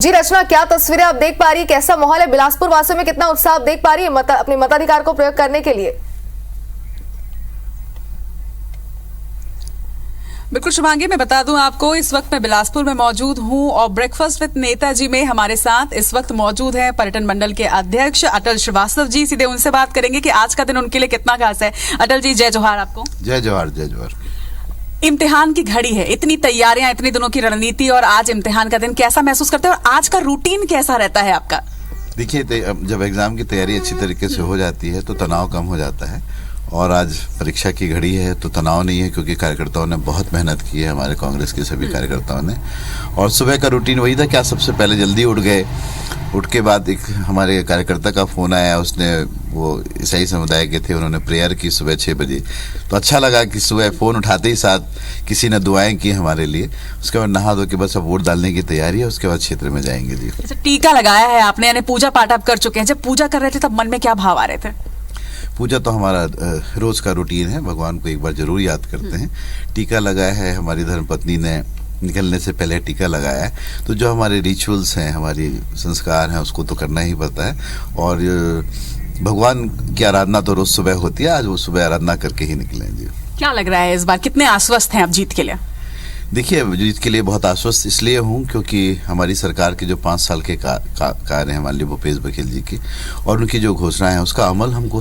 जी रचना, क्या तस्वीरें आप देख पा रही है, कैसा माहौल है बिलासपुर वासियों में, कितना उत्साह आप देख पा रही है अपने मताधिकार को प्रयोग करने के लिए? बिल्कुल शुभांगी, मैं बता दूं आपको, इस वक्त मैं बिलासपुर में मौजूद हूं और ब्रेकफास्ट विद नेताजी में हमारे साथ इस वक्त मौजूद हैं पर्यटन मंडल के अध्यक्ष अटल श्रीवास्तव जी। सीधे उनसे बात करेंगे कि आज का दिन उनके लिए कितना खास है। अटल जी, जय जोहार आपको। जय जोहार, जय जोहार। इम्तिहान की घड़ी है, इतनी तैयारियां, इतनी दिनों की रणनीति और आज इम्तिहान का दिन, कैसा महसूस करते हैं और आज का रूटीन कैसा रहता है आपका? देखिए, जब एग्जाम की तैयारी अच्छी तरीके से हो जाती है तो तनाव कम हो जाता है और आज परीक्षा की घड़ी है तो तनाव नहीं है, क्योंकि कार्यकर्ताओं ने बहुत मेहनत की है, हमारे कांग्रेस के सभी कार्यकर्ताओं ने। और सुबह का रूटीन वही था कि आज सबसे पहले जल्दी उठ गए। उठ के बाद एक हमारे कार्यकर्ता का फ़ोन आया, उसने, वो ईसाई समुदाय के थे, उन्होंने प्रेयर की सुबह 6 बजे। तो अच्छा लगा कि सुबह फ़ोन उठाते ही साथ किसी ने दुआएं की हमारे लिए। उसके बाद नहा धो के बस अब वोट डालने की तैयारी है, उसके बाद क्षेत्र में जाएंगे। जी, टीका लगाया है आपने, यानी पूजा पाठ आप कर चुके हैं। जब पूजा कर रहे थे तब मन में क्या भाव आ रहे थे? पूजा तो हमारा रोज का रूटीन है, भगवान को एक बार जरूर याद करते हैं। टीका लगाया है, हमारी धर्मपत्नी ने निकलने से पहले टीका लगाया है। तो जो हमारे रिचुअल्स हैं, हमारी संस्कार हैं, उसको तो करना ही पड़ता है। और भगवान की आराधना तो रोज सुबह होती है, आज वो सुबह आराधना करके ही निकले। जी, क्या लग रहा है इस बार, कितने आश्वस्त हैं आप जीत के लिए? देखिए, जीत के लिए बहुत आश्वस्त इसलिए हूँ क्योंकि हमारी सरकार के जो 5 साल के कार्य हैं माननीय भूपेश बघेल जी की, और उनकी जो घोषणाएं हैं उसका अमल हमको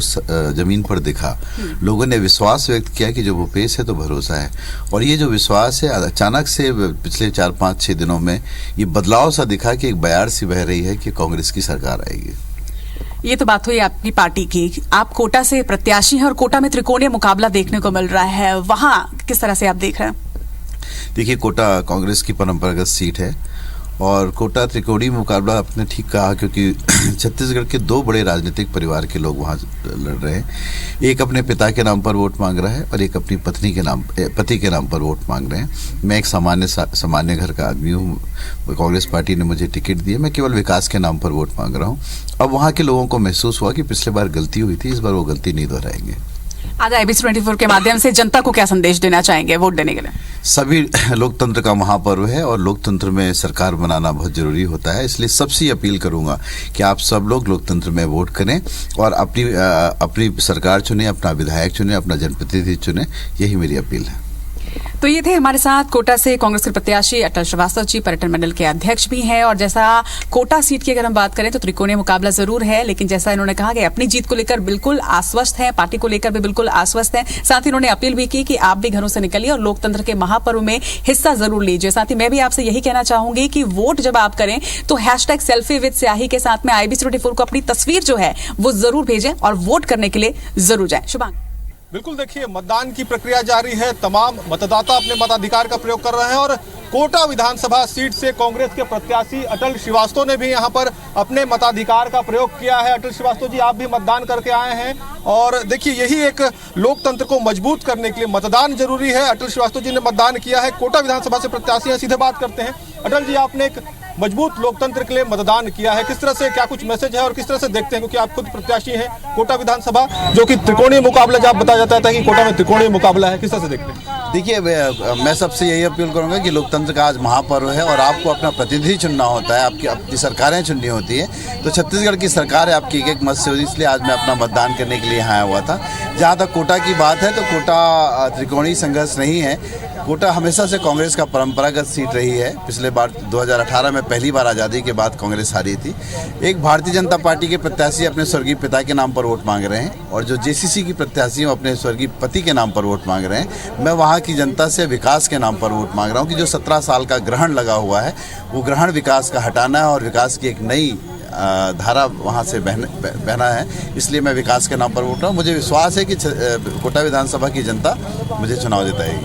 जमीन पर दिखा। लोगों ने विश्वास व्यक्त किया कि जो भूपेश है तो भरोसा है। और ये जो विश्वास है, अचानक से पिछले 4-5-6 दिनों में ये बदलाव सा दिखा कि एक बयार सी बह रही है कि कांग्रेस की सरकार आएगी। ये तो बात हुई आपकी पार्टी की। आप कोटा से प्रत्याशी हैं और कोटा में त्रिकोणीय मुकाबला देखने को मिल रहा है, वहां किस तरह से आप देख रहे हैं? देखिए, कोटा कांग्रेस की परंपरागत सीट है और कोटा त्रिकोणीय मुकाबला आपने ठीक कहा, क्योंकि छत्तीसगढ़ के 2 बड़े राजनीतिक परिवार के लोग वहाँ लड़ रहे हैं। एक अपने पिता के नाम पर वोट मांग रहा है और एक अपनी पति के नाम पर वोट मांग रहे हैं। मैं एक सामान्य घर का आदमी हूँ, कांग्रेस पार्टी ने मुझे टिकट दी है, मैं केवल विकास के नाम पर वोट मांग रहा हूँ। अब वहाँ के लोगों को महसूस हुआ कि पिछले बार गलती हुई थी, इस बार वो गलती नहीं दोहराएंगे। आज IBC 24 के माध्यम से जनता को क्या संदेश देना चाहेंगे वोट देने के लिए? सभी लोकतंत्र का महापर्व है और लोकतंत्र में सरकार बनाना बहुत जरूरी होता है, इसलिए सबसे अपील करूंगा कि आप सब लोग लोकतंत्र में वोट करें और अपनी सरकार चुने, अपना विधायक चुने, अपना जनप्रतिनिधि चुने। यही मेरी अपील है। तो ये थे हमारे साथ कोटा से कांग्रेस के प्रत्याशी अटल श्रीवास्तव जी, पर्यटन मंडल के अध्यक्ष भी हैं। और जैसा कोटा सीट की अगर हम बात करें तो त्रिकोणीय मुकाबला जरूर है, लेकिन जैसा इन्होंने कहा कि अपनी जीत को लेकर बिल्कुल आश्वस्त हैं, पार्टी को लेकर भी बिल्कुल आश्वस्त हैं। साथ ही इन्होंने अपील भी की कि आप भी घरों से निकलिए और लोकतंत्र के महापर्व में हिस्सा जरूर लीजिए। साथ ही मैं भी आपसे यही कहना चाहूंगी कि वोट जब आप करें तो #selfie with स्याही के साथ में IBC 24 को अपनी तस्वीर जो है वो जरूर भेजें और वोट करने के लिए जरूर जाएं। शुभांगी, बिल्कुल, देखिए, मतदान की प्रक्रिया जारी है, तमाम मतदाता अपने मताधिकार का प्रयोग कर रहे हैं और कोटा विधानसभा सीट से कांग्रेस के प्रत्याशी अटल श्रीवास्तव ने भी यहां पर अपने मताधिकार का प्रयोग किया है। अटल श्रीवास्तव जी, आप भी मतदान करके आए हैं और देखिए, यही एक लोकतंत्र को मजबूत करने के लिए मतदान जरूरी है। अटल श्रीवास्तव जी ने मतदान किया है, कोटा विधानसभा से प्रत्याशी हैं। सीधे बात करते हैं, अटल जी, आपने एक मजबूत लोकतंत्र के लिए मतदान किया है, किस तरह से, क्या कुछ मैसेज है और किस तरह से देखते हैं, क्योंकि आप खुद प्रत्याशी हैं कोटा विधानसभा, जो कि त्रिकोणीय मुकाबला, जब बताया जाता था कि कोटा में त्रिकोणीय मुकाबला है, किस तरह से देखते हैं? देखिए, मैं सबसे यही अपील करूंगा कि लोकतंत्र का आज महापर्व है और आपको अपना प्रतिनिधि चुनना होता है, अपनी सरकारें चुननी होती है। तो छत्तीसगढ़ की सरकार है आपकी एक मत से होती, इसलिए आज मैं अपना मतदान करने के लिए यहाँ आया हुआ था। जहाँ तक कोटा की बात है तो कोटा त्रिकोणीय संघर्ष नहीं है। कोटा हमेशा से कांग्रेस का परंपरागत सीट रही है। पिछले बार 2018 में पहली बार आज़ादी के बाद कांग्रेस हारी थी। एक भारतीय जनता पार्टी के प्रत्याशी अपने स्वर्गीय पिता के नाम पर वोट मांग रहे हैं और जो JCC की प्रत्याशी हैं अपने स्वर्गीय पति के नाम पर वोट मांग रहे हैं। मैं वहाँ की जनता से विकास के नाम पर वोट मांग रहा हूँ कि जो 17 साल का ग्रहण लगा हुआ है वो ग्रहण विकास का हटाना है और विकास की एक नई धारा वहाँ से बहना है। इसलिए मैं विकास के नाम पर वोट रहा हूँ। मुझे विश्वास है कि कोटा विधानसभा की जनता मुझे चुनाव जिताएगी।